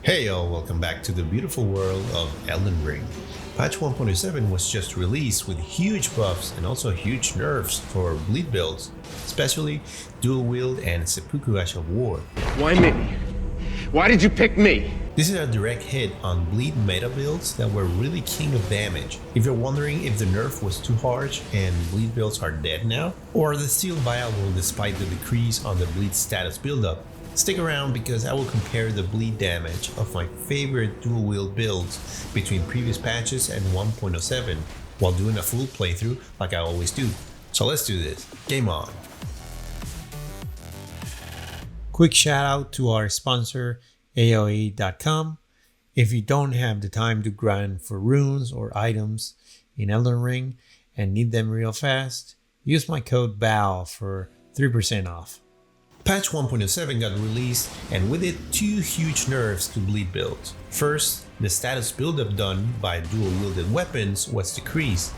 Hey y'all, welcome back to the beautiful world of Elden Ring. Patch 1.7 was just released with huge buffs and also huge nerfs for bleed builds, especially dual wield and seppuku Ash of War. Why me? Why did you pick me? This is a direct hit on bleed meta builds that were really king of damage. If you're wondering if the nerf was too harsh and bleed builds are dead now, or are they still viable despite the decrease on the bleed status buildup, stick around because I will compare the bleed damage of my favorite dual wield builds between previous patches and 1.07 while doing a full playthrough like I always do. So let's do this. Game on. Quick shout out to our sponsor AOE.com. If you don't have the time to grind for runes or items in Elden Ring and need them real fast, use my code BAL for 3% off. Patch 1.07 got released, and with it, two huge nerfs to bleed builds. First, the status buildup done by dual-wielded weapons was decreased,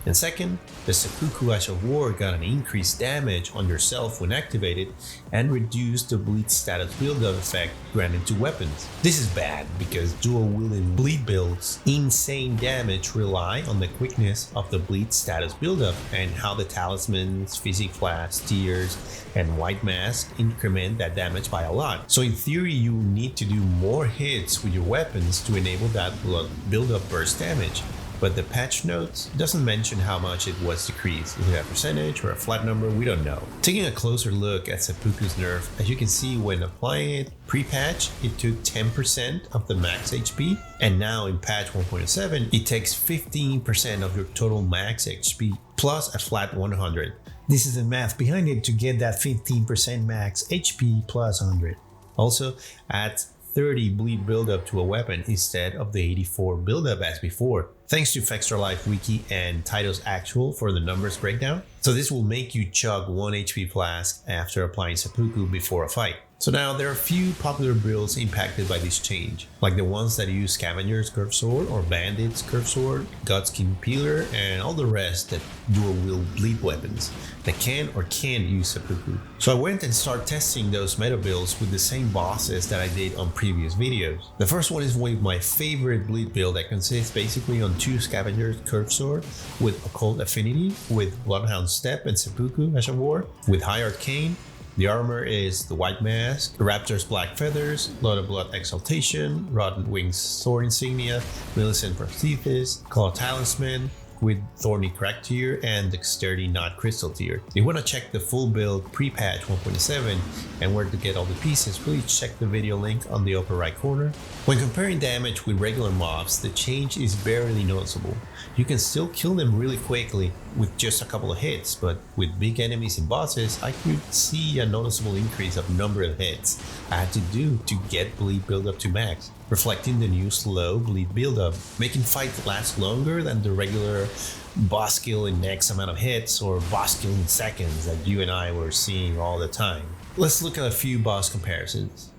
and second, the seppuku Ash of War got an increased damage on yourself when activated and reduced the bleed status buildup effect granted to weapons. This is bad because dual-wielded bleed builds' insane damage rely on the quickness of the bleed status buildup and how the talismans, physic flask, tears, and white mask increment that damage by a lot. So in theory, you need to do more hits with your weapons to enable that blood buildup burst damage. But the patch notes doesn't mention how much it was decreased. Is it a percentage or a flat number? We don't know. Taking a closer look at Seppuku's nerf, as you can see when applying it pre-patch, it took 10% of the max HP, and now in patch 1.7, it takes 15% of your total max HP plus a flat 100. This is the math behind it to get that 15% max HP plus 100. Also, add 30 bleed buildup to a weapon instead of the 84 buildup as before. Thanks to Extra Life Wiki and Taito's Actual for the numbers breakdown. So this will make you chug 1 HP flask after applying seppuku before a fight. So now there are a few popular builds impacted by this change, like the ones that use Scavenger's Curved Sword or Bandit's Curved Sword, Godskin Peeler, and all the rest that dual wield bleed weapons that can or can't use seppuku. So I went and started testing those meta builds with the same bosses that I did on previous videos. The first one is with my favorite bleed build that consists basically on 2 Scavenger's Curved Sword with Occult Affinity, with Bloodhound Step and seppuku Ash of War, with high Arcane. The armor is the White Mask, Raptor's Black Feathers, Lot of Blood Exaltation, Rotten Wings Sword Insignia, Millicent Prosthesis, Claw Talisman, with Thorny Crack tier and Dexterity Knot Crystal tier. If you want to check the full build pre-patch 1.7 and where to get all the pieces, please check the video link on the upper right corner. When comparing damage with regular mobs, the change is barely noticeable. You can still kill them really quickly with just a couple of hits, but with big enemies and bosses, I could see a noticeable increase of number of hits I had to do to get bleed buildup to max, reflecting the new slow bleed buildup, making fights last longer than the regular boss kill in X amount of hits or boss kill in seconds that you and I were seeing all the time. Let's look at a few boss comparisons.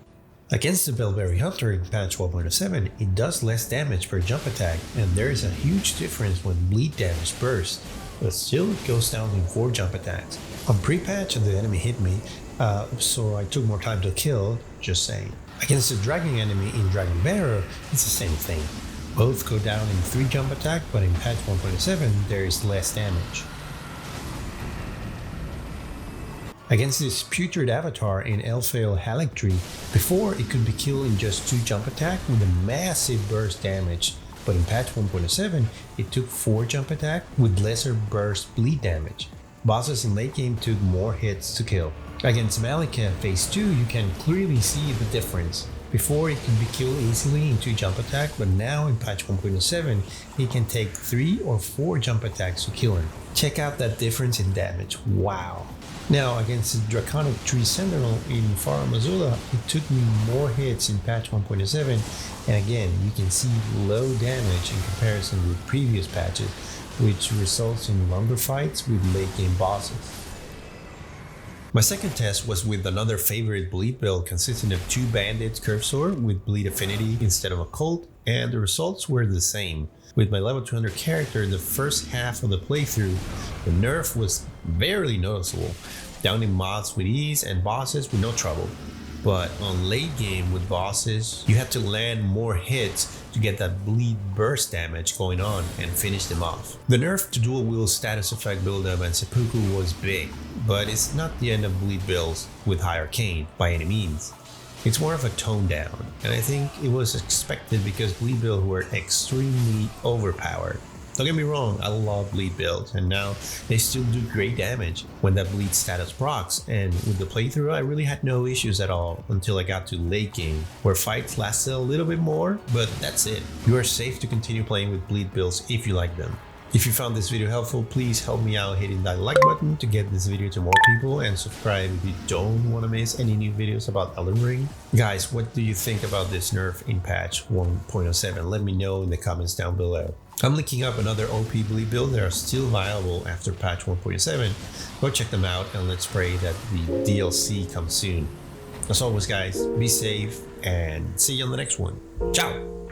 Against the Bellberry Hunter in patch 1.7, it does less damage per jump attack, and there is a huge difference when bleed damage bursts, but still it goes down in 4 jump attacks. On pre-patch, the enemy hit me, so I took more time to kill, just saying. Against the dragon enemy in Dragon Bearer, it's the same thing. Both go down in 3 jump attack, but in patch 1.7 there is less damage. Against this putrid avatar in Elfale Halictree, before it could be killed in just 2 jump attack with a massive burst damage, but in patch 1.7 it took 4 jump attack with lesser burst bleed damage. Bosses in late game took more hits to kill. Against Malika phase 2 you can clearly see the difference. Before it could be killed easily in 2 jump attack, but now in patch 1.7 it can take 3 or 4 jump attacks to kill him. Check out that difference in damage, wow. Now against the Draconic Tree Sentinel in Far Mazula, it took me more hits in patch 1.7, and again you can see low damage in comparison with previous patches, which results in longer fights with late game bosses. My second test was with another favorite bleed build consisting of 2 Bandits Curved Sword with bleed affinity instead of Occult, and the results were the same. With my level 200 character, the first half of the playthrough, the nerf was barely noticeable, downing mobs with ease and bosses with no trouble. but on late game with bosses, you had to land more hits to get that bleed burst damage going on and finish them off. The nerf to dual wield status effect buildup and seppuku was big, but it's not the end of bleed builds with high arcane by any means. It's more of a tone down, and I think it was expected because bleed builds were extremely overpowered. Don't get me wrong, I love bleed builds, and now they still do great damage when that bleed status procs, and with the playthrough I really had no issues at all until I got to late game, where fights lasted a little bit more, but that's it. You are safe to continue playing with bleed builds if you like them. If you found this video helpful, please help me out hitting that like button to get this video to more people, and subscribe if you don't want to miss any new videos about Elden Ring. Guys, what do you think about this nerf in patch 1.07? Let me know in the comments down below. I'm linking up another OP bleed builds that are still viable after patch 1.7. Go check them out, and let's pray that the DLC comes soon. As always guys, be safe and see you on the next one. Ciao!